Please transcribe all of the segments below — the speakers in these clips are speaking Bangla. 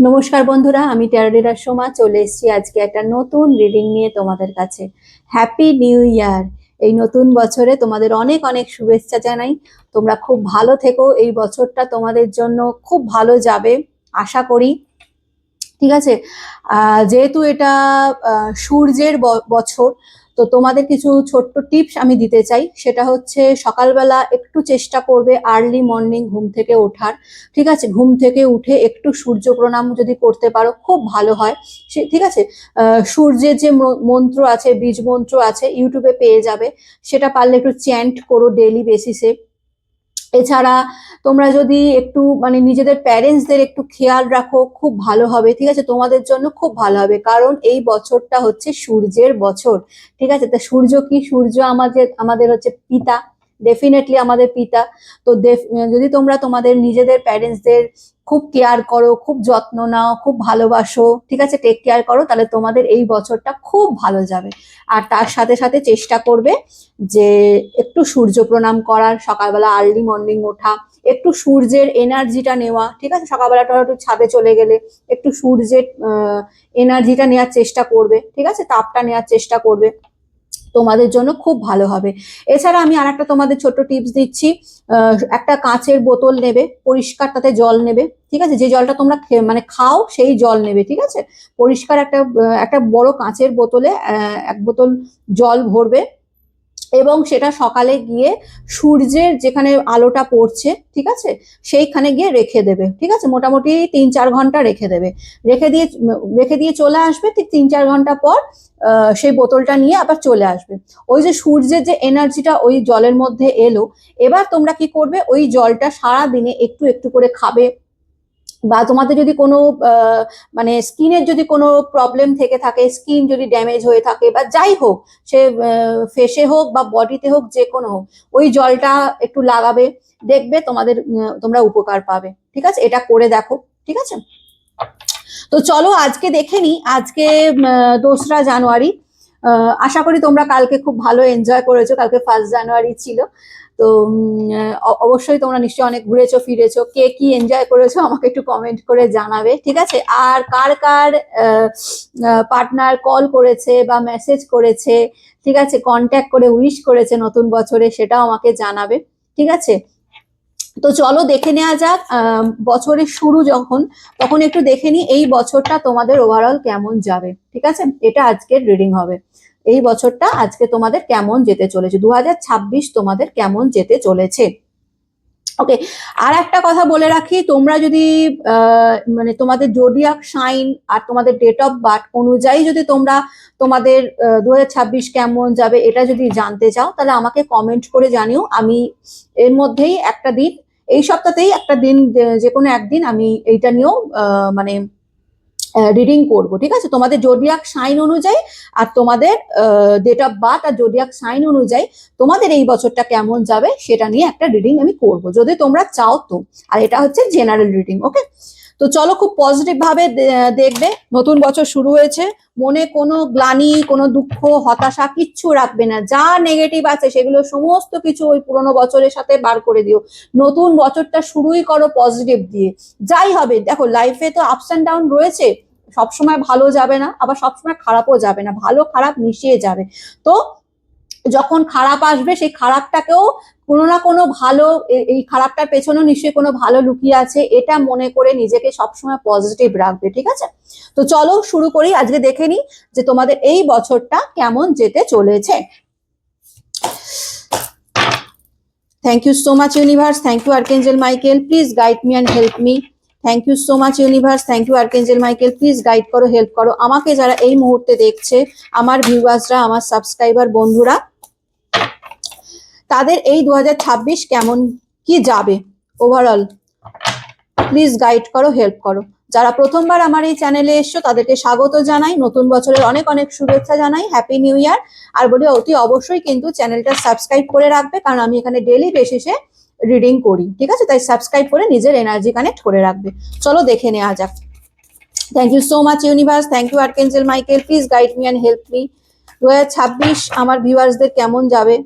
নমস্কার বন্ধুরা, আমি ট্যারোডিডার সোমা চলে এসেছি আজকে একটা নতুন রিডিং নিয়ে তোমাদের কাছে। Happy new year! এই নতুন বছরে তোমাদের অনেক অনেক শুভেচ্ছা জানাই। তোমরা খুব ভালো থেকো, এই বছরটা তোমাদের জন্য খুব ভালো যাবে আশা করি। ঠিক আছে। যেহেতু এটা সূর্যের বছর, তো তোমাদের কিছু ছোট্ট টিপস আমি দিতে চাই। সেটা হচ্ছে সকালবেলা একটু চেষ্টা করবে আর্লি মর্নিং ঘুম থেকে ওঠার। ঠিক আছে, ঘুম থেকে উঠে একটু সূর্য প্রণাম যদি করতে পারো খুব ভালো হয়। ঠিক আছে। সূর্যের যে মন্ত্র আছে, বীজ মন্ত্র আছে, ইউটিউবে পেয়ে যাবে। সেটা পারলে একটু চ্যান্ট করো ডেইলি বেসিসে। এছাড়া তোমরা যদি একটু মানে নিজেদের প্যারেন্টসদের একটু খেয়াল রাখো খুব ভালো হবে। ঠিক আছে, তোমাদের জন্য খুব ভালো হবে, কারণ এই বছরটা হচ্ছে সূর্যের বছর। ঠিক আছে, তা সূর্য কি? সূর্য আমাদের আমাদের হচ্ছে পিতা, ডেফিনেটলি আমাদের পিতা। তো যদি তোমরা তোমাদের নিজেদের প্যারেন্টসদের খুব কেয়ার করো, খুব যত্ন নাও, খুব ভালোবাসো, ঠিক আছে, টেক কেয়ার করো, তাহলে তোমাদের এই বছরটা খুব ভালো যাবে। আর তার সাথে সাথে চেষ্টা করবে যে একটু সূর্য প্রণাম করার, সকালবেলা আর্লি মর্নিং ওঠা, একটু সূর্যের এনার্জিটা নেওয়া। ঠিক আছে, সকালবেলাটা একটু ছাদে চলে গেলে একটু সূর্যের এনার্জিটা নেওয়ার চেষ্টা করবে। ঠিক আছে, তাপটা নেওয়ার চেষ্টা করবে, তোমাদের জন্য খুব ভালো হবে। এছাড়া আমি আর একটা তোমাদের ছোট্ট টিপস দিচ্ছি। একটা কাঁচের বোতল নেবে, পরিষ্কার, তাতে জল নেবে। ঠিক আছে, যে জলটা তোমরা মানে খাও সেই জল নেবে। ঠিক আছে, পরিষ্কার একটা বড় কাঁচের বোতলে 1 বোতল জল ভরবে, এবং সেটা সকালে গিয়ে সূর্যের যেখানে আলোটা পড়ছে, ঠিক আছে, সেইখানে গিয়ে রেখে দেবে। ঠিক আছে, মোটামুটি 3-4 ঘন্টা রেখে দেবে। রেখে দিয়ে চলে আসবে, ঠিক 3-4 ঘন্টা পর সেই বোতলটা নিয়ে আবার চলে আসবে। ওই যে সূর্যের যে এনার্জিটা ওই জলের মধ্যে এলো, এবার তোমরা কি করবে, ওই জলটা সারা দিনে একটু একটু করে খাবে। বা তোমাদের যদি কোনো মানে স্কিনের যদি কোনো প্রবলেম থেকে থাকে, স্কিন যদি ড্যামেজ হয়ে থাকে বা যাই হোক, সে ফেসে হোক বা বডিতে হোক, যে কোনো হোক, ওই জলটা একটু লাগাবে, দেখবে তোমরা উপকার পাবে। ঠিক আছে, এটা করে দেখো। ঠিক আছে, তো চলো আজকে দেখে নি। আজকে 2রা জানুয়ারি। আশা করি তোমরা কালকে খুব ভালো এনজয় করেছো, কালকে 1 জানুয়ারি ছিল। তো অবশ্যই তোমরা নিশ্চয়ই অনেক ঘুরেছো ফিরেছো। কে কি এনজয় করেছো আমাকে একটু কমেন্ট করে জানাবে। ঠিক আছে, আর কার কার পার্টনার কল করেছে বা মেসেজ করেছে, ঠিক আছে, কন্ট্যাক্ট করে উইশ করেছে নতুন বছরে, সেটাও আমাকে জানাবে। ঠিক আছে, তো চলো দেখে নেওয়া যাক। বছরের শুরু যখন, তখন একটু দেখে নি এই বছরটা তোমাদের ওভারঅল কেমন যাবে। ঠিক আছে, এটা আজকের রিডিং হবে। এই বছরটা আজকে তোমাদের কেমন যেতে চলেছে, 2026 তোমাদের কেমন যেতে চলেছে। ওকে, আর একটা কথা বলে রাখি, তোমরা যদি মানে তোমাদের জোডিয়াক সাইন আর তোমাদের ডেট অফ বার্থ অনুযায়ী যদি তোমরা তোমাদের 2026 কেমন যাবে এটা যদি জানতে চাও, তাহলে আমাকে কমেন্ট করে জানিও। আমি এর মধ্যেই একটা দিন, এই সপ্তাহতেই একটা দিন, যে কোনো একদিন আমি এইটা নিয়েও মানে রিডিং করব। ঠিক আছে, তোমাদের জোডিয়াক সাইন অনুযায়ী আর তোমাদের ডেট অফ বার্থ আর জোডিয়াক সাইন অনুযায়ী তোমাদের এই বছরটা কেমন যাবে সেটা নিয়ে একটা রিডিং আমি করব, যদি তোমরা চাও তো। আর এটা হচ্ছে জেনারেল রিডিং। ওকে, তো চলো খুব পজিটিভ ভাবে দেখবে। নতুন বছর শুরু হয়েছে, মনে কোনো গ্লানি, কোনো দুঃখ, হতাশা কিচ্ছু রাখবে না। যা নেগেটিভ আছে সেগুলো সমস্ত কিছু ওই পুরোনো বছরের সাথে বার করে দিও। নতুন বছরটা শুরুই করো পজিটিভ দিয়ে। যাই হবে, দেখো লাইফে তো আপস অ্যান্ড ডাউন রয়েছে, সবসময় ভালো যাবে না, আবার সবসময় খারাপও যাবে না, ভালো খারাপ মিশিয়ে যাবে। তো যখন খারাপ আসবে, সেই খারাপটাকেও কোনো না কোনো ভালো, এই খারাপটার পেছনেও নিশ্চয়ই কোনো ভালো লুকিয়ে আছে, এটা মনে করে নিজেকে সবসময় পজিটিভ রাখবে। ঠিক আছে, তো চলো শুরু করি। আজকে দেখে নি যে তোমাদের এই বছরটা কেমন যেতে চলেছে। Thank you so much universe, thank you archangel Michael, please guide me and help me. Thank you so much universe, thank you archangel Michael, please guide করো, হেল্প করো আমাকে, যারা এই মুহূর্তে দেখছে, আমার ভিউয়ার্সরা, আমার সাবস্ক্রাইবার বন্ধুরা, তাদের এই 2026 কেমন কি যাবে ওভারঅল, প্লিজ গাইড করো, হেল্প করো। যারা প্রথমবার আমার এই চ্যানেলে এসছো তাদেরকে স্বাগত জানাই, নতুন বছরের অনেক অনেক শুভেচ্ছা জানাই, হ্যাপি নিউ ইয়ার। আর বলি অতি অবশ্যই কিন্তু চ্যানেলটা সাবস্ক্রাইব করে রাখবে, কারণ আমি এখানে ডেইলি বেসিসে রিডিং করি। ঠিক আছে, তাই সাবস্ক্রাইব করে নিজের এনার্জি কানেক্ট করে রাখবে। চলো দেখে নেওয়া যাক। Thank you so much universe, thank you archangel Michael, please guide me and help me. 2026 আমার ভিউয়ার্সদের কেমন যাবে।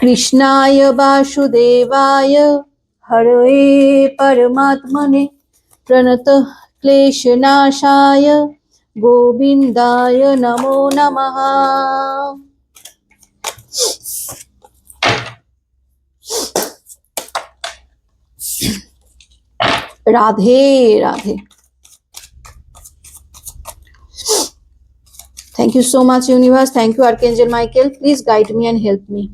কৃষ্ণায় বাসুদেবায় हरये परमात्मने प्रणतः क्लेशनाशाय गोविन्दाय नमो नमः। Radhe Radhe. Thank you so much, universe. Thank you, Archangel Michael. Please guide me and help me.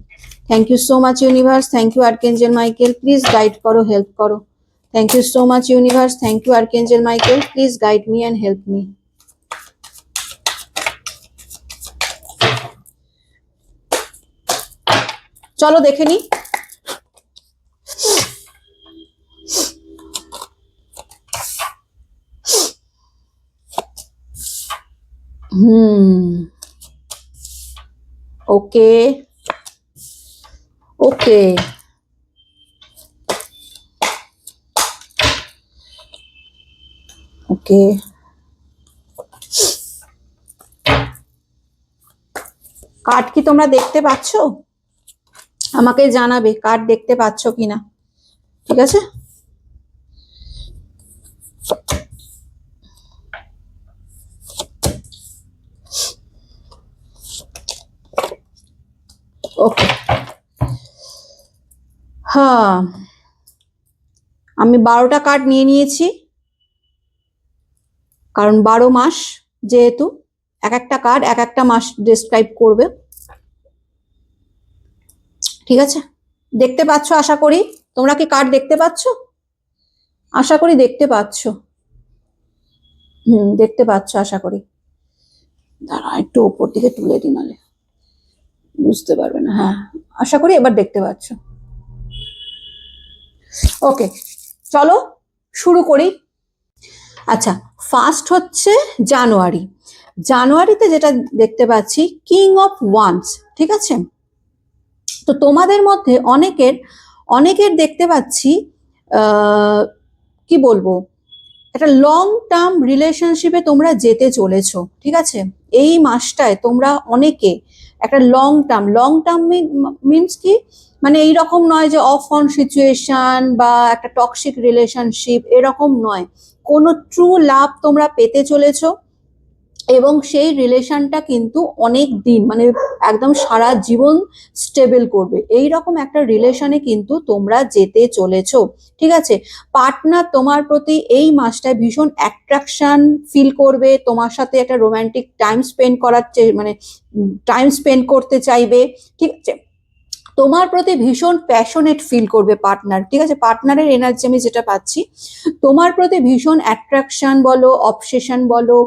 Thank you so much, universe. Thank you, Archangel Michael. Please guide karo, help karo. Thank you so much, universe. Thank you, Archangel Michael. Please guide me and help me. চলো দেখে নি। ওকে ওকে ওকে কার্ড কি তোমরা দেখতে পাচ্ছ? আমাকে জানাবে কার্ড দেখতে পাচ্ছ কিনা, ঠিক আছে? ওকে, হ্যাঁ আমি 12টা কার্ড নিয়ে নিয়েছি, কারণ 12 মাস যেহেতু এক একটা কার্ড এক একটা মাস ডেসক্রাইব করবে, ঠিক আছে? দেখতে পাচ্ছ আশা করি। তোমরা কি কার্ড দেখতে পাচ্ছ? আশা করি দেখতে পাচ্ছ। দেখতে পাচ্ছ আশা করি। দাঁড়া একটু উপর দিকে তুলে দিই, নাহলে বুঝতে পারবে না। হ্যাঁ আশা করি এবার দেখতে পাচ্ছ। ওকে চলো শুরু করি। আচ্ছা, ফার্স্ট হচ্ছে জানুয়ারি। জানুয়ারিতে যেটা দেখতে পাচ্ছি, কিং অফ ওয়ান্স, ঠিক আছে? তো তোমাদের মধ্যে অনেকের দেখতে পাচ্ছি কি বলবো, একটা লং টার্ম রিলেশনশিপে তোমরা যেতে চলেছো, ঠিক আছে? এই মাসটায় তোমরা অনেকে একটা লং টার্ম মিনস কি, মানে এইরকম নয় যে অফ অন সিচুয়েশন বা একটা টক্সিক রিলেশনশিপ, এরকম নয়। কোনো ট্রু লাভ তোমরা পেতে চলেছো এবং সেই রিলেশনটা কিন্তু অনেক দিন, মানে একদম সারা জীবন স্টেবল করবে, এই রকম একটা রিলেশনে কিন্তু তোমরা যেতে চলেছো, ঠিক আছে? পার্টনার তোমার প্রতি এই মাসটায় ভীষণ অ্যাট্রাকশন ফিল করবে, তোমার সাথে একটা রোমান্টিক টাইম স্পেন্ড মানে টাইম স্পেন্ড করতে চাইবে, ঠিক আছে? তোমার প্রতি ভীষণ প্যাশনেট ফিল করবে পার্টনার, ঠিক আছে? পার্টনারের এনার্জি আমি যেটা পাচ্ছি, তোমার প্রতি ভীষণ অ্যাট্রাকশন বলো, অবসেশন বলো,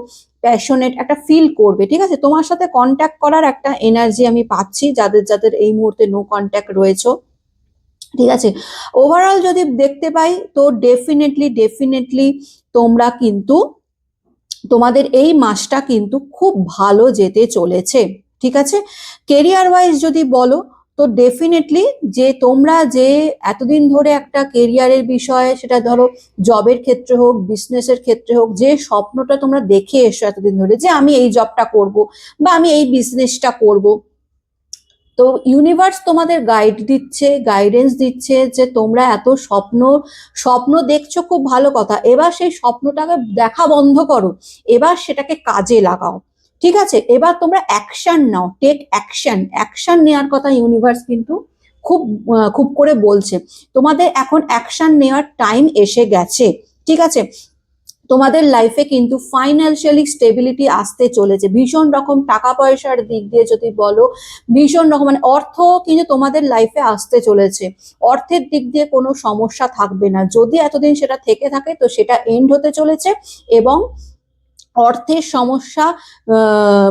প্যাশনেট একটা ফিল করবে, ঠিক আছে? তোমার সাথে কন্ট্যাক্ট করার একটা এনার্জি আমি পাচ্ছি, যাদের এই মুহূর্তে নো কন্ট্যাক্ট রয়েছে, ঠিক আছে? ওভারঅল যদি দেখতে পাই তো ডেফিনেটলি তোমরা কিন্তু, তোমাদের এই মাসটা কিন্তু খুব ভালো যেতে চলেছে, ঠিক আছে? কেরিয়ার ওয়াইজ যদি বলো তো ডেফিনেটলি যে তোমরা যে এতদিন ধরে একটা কেরিয়ারের বিষয়ে, সেটা ধরো জবের ক্ষেত্রে হোক, বিজনেসের ক্ষেত্রে হোক, যে স্বপ্নটা তোমরা দেখে এসো এতদিন ধরে, যে আমি এই জবটা করব বা আমি এই বিজনেসটা করব, তো ইউনিভার্স তোমাদের গাইডেন্স দিচ্ছে যে তোমরা এত স্বপ্ন দেখছো, খুব ভালো কথা। এবার সেই স্বপ্নটাকে দেখা বন্ধ করো, এবার সেটাকে কাজে লাগাও, ঠিক আছে? এবার তোমরা অ্যাকশন নাও, টেক অ্যাকশন নেওয়ার কথা ইউনিভার্স কিন্তু খুব খুব করে বলছে। তোমাদের এখন অ্যাকশন নেওয়ার টাইম এসে গেছে, ঠিক আছে? তোমাদের লাইফে কিন্তু ফাইন্যান্সিয়ালি স্টেবিলিটি আসতে চলেছে, ভীষণ রকম টাকা পয়সার দিক দিয়ে যদি বলো, ভীষণ রকম মানে অর্থ কিন্তু তোমাদের লাইফে আসতে চলেছে। অর্থের দিক দিয়ে কোনো সমস্যা থাকবে না, যদি এতদিন সেটা থেকে থাকে তো সেটা এন্ড হতে চলেছে, এবং অর্থের সমস্যা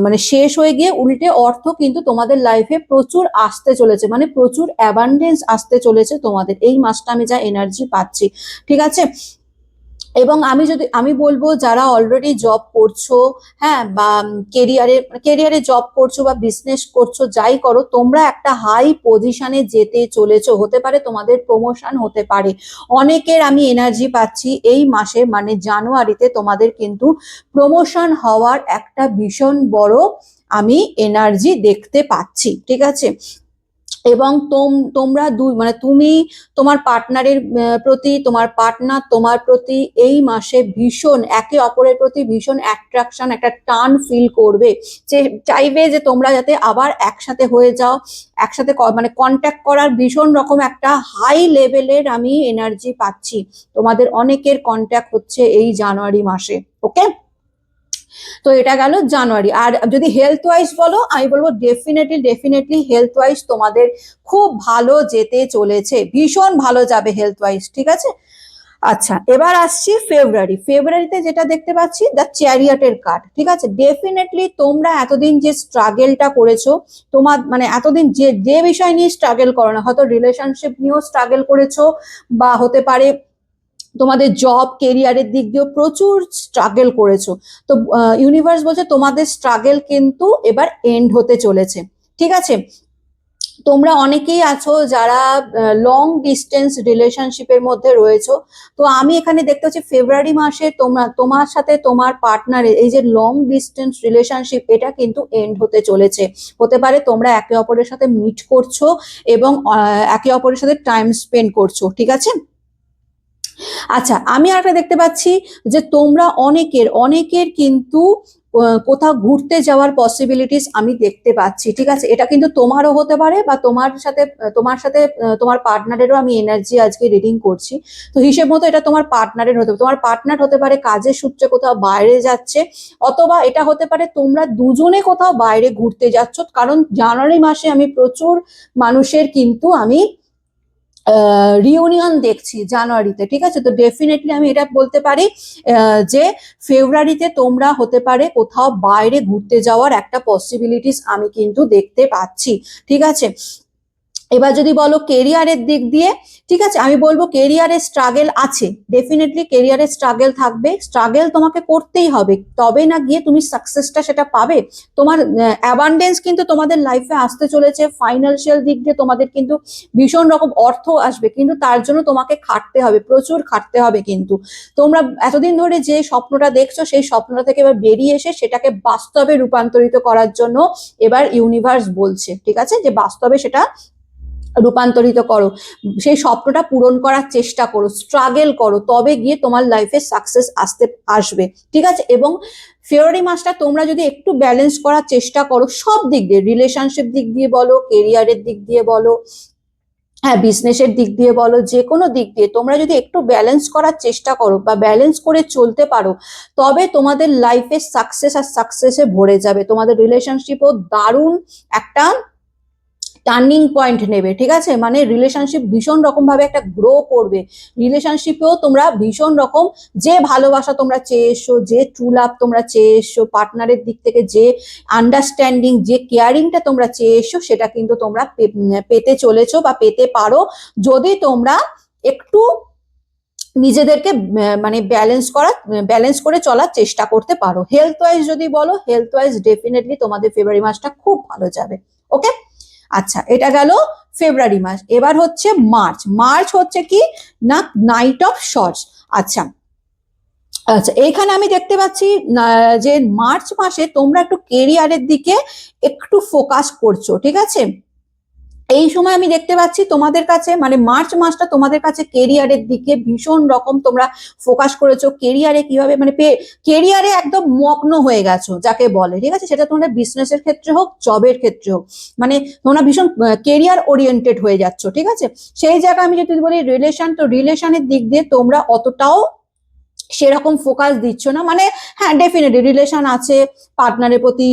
মানে শেষ হয়ে গিয়ে উল্টে অর্থ কিন্তু তোমাদের লাইফে প্রচুর আসতে চলেছে, মানে প্রচুর অ্যাবান্ডেন্স আসতে চলেছে তোমাদের এই মাসটা, আমি যা এনার্জি পাচ্ছি, ঠিক আছে? এবং আমি বলবো যারা অলরেডি জব করছো, হ্যাঁ, বা কেরিয়ারে জব করছো বা বিজনেস করছো, যাই করো, তোমরা একটা হাই পজিশনে যেতে চলেছো, হতে পারে তোমাদের প্রমোশন হতে পারে। অনেকের আমি এনার্জি পাচ্ছি এই মাসে, মানে জানুয়ারিতে তোমাদের কিন্তু প্রমোশন হওয়ার একটা ভীষণ বড় আমি এনার্জি দেখতে পাচ্ছি, ঠিক আছে? এবং তোমরা মানে তুমি তোমার পার্টনারের প্রতি, তোমার পার্টনার তোমার প্রতি এই মাসে ভীষণ একে অপরের প্রতি ভীষণ অ্যাট্রাকশন, একটা টান ফিল করবে, যে চাইবে যে তোমরা যাতে আবার একসাথে হয়ে যাও, একসাথে মানে কন্ট্যাক্ট করার ভীষণ রকম একটা হাই লেভেলের আমি এনার্জি পাচ্ছি। তোমাদের অনেকের কন্ট্যাক্ট হচ্ছে এই জানুয়ারি মাসে। ওকে, তো এটা গেল জানুয়ারি। আর যদি হেলথ ওয়াইজ বলো, আমি বলবো ডেফিনেটলি হেলথ ওয়াইজ তোমাদের খুব ভালো যেতে চলেছে, ভীষণ ভালো যাবে হেলথ ওয়াইজ, ঠিক আছে। আচ্ছা, এবার আসছি ফেব্রুয়ারিতে যেটা দেখতে পাচ্ছি, দ্য চ্যারিয়টের কার্ড, ঠিক আছে। ডেফিনেটলি তোমরা এতদিন যে স্ট্রাগেলটা করেছো, তোমার মানে এতদিন যে যে বিষয় নিয়ে স্ট্রাগল করো না, হয়তো রিলেশনশিপ নিয়েও স্ট্রাগল করেছো, বা হতে পারে তোমাদের জব কেরিয়ারের দিক দিয়েও প্রচুর স্ট্রাগল করেছো। তো ইউনিভার্স বলছে তোমাদের স্ট্রাগল কিন্তু এবার এন্ড হতে চলেছে, ঠিক আছে। তোমরা অনেকেই আছো যারা লং ডিস্টেন্স রিলেশনশিপের মধ্যে রয়েছো। তো আমি এখানে দেখতে পাচ্ছি ফেব্রুয়ারি মাসে তোমার সাথে তোমার পার্টনারের এই যে লং ডিস্টেন্স রিলেশনশিপ, এটা কিন্তু এন্ড হতে চলেছে। হতে পারে তোমরা একে অপরের সাথে মিট করছো এবং একে অপরের সাথে টাইম স্পেন্ড করছো, ঠিক আছে। আচ্ছা, আমি আরেকটা দেখতে পাচ্ছি যে তোমরা অনেকের কিন্তু কোথাও ঘুরতে যাওয়ার পসিবিলিটিস আমি দেখতে পাচ্ছি, ঠিক আছে। এটা কিন্তু তোমারও হতে পারে, বা তোমার সাথে তোমার পার্টনারেরও আমি এনার্জি আজকে রিডিং করছি। তো হিসেব মতো এটা তোমার পার্টনারের হতে পারে, তোমার পার্টনার হতে পারে কাজের সূত্রে কোথাও বাইরে যাচ্ছে, অথবা এটা হতে পারে তোমরা দুজনে কোথাও বাইরে ঘুরতে যাচ্ছ। কারণ জানুয়ারি মাসে আমি প্রচুর মানুষের কিন্তু আমি রিউনিয়ন দেখছি জানুয়ারিতে, ঠিক আছে। তো ডেফিনেটলি আমি এটা বলতে পারি যে ফেব্রুয়ারিতে তোমরা হতে পারে কোথাও বাইরে ঘুরতে যাওয়ার একটা পসিবিলিটিস আমি কিন্তু দেখতে পাচ্ছি, ঠিক আছে। এবার যদি বলো কেরিয়ারের দিক দিয়ে, ঠিক আছে, আমি বলবো কেরিয়ারের স্ট্রাগল আছে, ডেফিনেটলি কেরিয়ারের স্ট্রাগল থাকবে, স্ট্রাগল তোমাকে করতেই হবে, তবে না গিয়ে তুমি সাকসেসটা সেটা পাবে। তোমার অ্যাবান্ডেন্স কিন্তু তোমাদের লাইফে আসতে চলেছে, ফাইন্যান্সিয়াল দিক দিয়ে তোমাদের কিন্তু ভীষণ রকম অর্থ আসবে, কিন্তু তার জন্য তোমাকে খাটতে হবে, প্রচুর খাটতে হবে। কিন্তু তোমরা এতদিন ধরে যে স্বপ্নটা দেখছো, সেই স্বপ্নটা থেকে এবার বেরিয়ে এসে সেটাকে বাস্তবে রূপান্তরিত করার জন্য এবার ইউনিভার্স বলছে, ঠিক আছে, যে বাস্তবে সেটা রূপান্তরিত করো, সেই স্বপ্নটা পূরণ করার চেষ্টা করো, স্ট্রাগল করো, তবে গিয়ে তোমার লাইফে সাকসেস আসবে, ঠিক আছে। এবং ফেব্রুয়ারি মাসটা তোমরা যদি একটু ব্যালেন্স করার চেষ্টা করো সব দিক দিয়ে, রিলেশনশিপ দিক দিয়ে বলো, কেরিয়ারের দিক দিয়ে বলো, হ্যাঁ বিজনেসের দিক দিয়ে বলো, যে কোনো দিক দিয়ে তোমরা যদি একটু ব্যালেন্স করার চেষ্টা করো বা ব্যালেন্স করে চলতে পারো, তবে তোমাদের লাইফে সাকসেস আর সাকসেসে ভরে যাবে। তোমাদের রিলেশনশিপও দারুণ একটা টার্নিং পয়েন্ট নেবে, ঠিক আছে। মানে রিলেশনশিপ ভীষণ রকম ভাবে একটা গ্রো করবে, রিলেশনশিপেও তোমরা ভীষণ রকম যে ভালোবাসা তোমরা চেয়ে এসছো, যে ট্রু লাভ তোমরা চেয়ে এসছো, পার্টনারের দিক থেকে যে আন্ডারস্ট্যান্ডিং, যে কেয়ারিংটা তোমরা চেয়ে এসছো, সেটা কিন্তু তোমরা পেতে চলেছো বা পেতে পারো, যদি তোমরা একটু নিজেদেরকে মানে ব্যালেন্স করে চলার চেষ্টা করতে পারো। হেলথ ওয়াইজ যদি বলো, হেলথ ওয়াইজ ডেফিনেটলি তোমাদের ফেব্রুয়ারি মাসটা খুব ভালো যাবে। ওকে, আচ্ছা, এটা গেল ফেব্রুয়ারি মাস। এবার হচ্ছে মার্চ হচ্ছে কি না, নাইট অফ শর্টস। আচ্ছা আচ্ছা, এইখানে আমি দেখতে পাচ্ছি যে মার্চ মাসে তোমরা একটু কেরিয়ারের দিকে একটু ফোকাস করছো, ঠিক আছে। এই সময় আমি দেখতে পাচ্ছি তোমাদের কাছে, মানে মার্চ মাসটা তোমাদের কাছে কেরিয়ারের দিকে ভীষণ রকম তোমরা ফোকাস করেছো, কেরিয়ারে কিভাবে মানে কেরিয়ারে একদম মগ্ন হয়ে গেছো যাকে বলে, ঠিক আছে। সেটা তোমাদের বিজনেসের ক্ষেত্রে হোক, জবের ক্ষেত্রে হোক, মানে তোমরা ভীষণ কেরিয়ার ওরিয়েন্টেড হয়ে যাচ্ছ, ঠিক আছে। সেই জায়গায় আমি যদি বলি রিলেশন, তো রিলেশনের দিক দিয়ে তোমরা অতটাও সেরকম ফোকাস দিচ্ছ না। মানে হ্যাঁ ডেফিনেটলি রিলেশন আছে, পার্টনারের প্রতি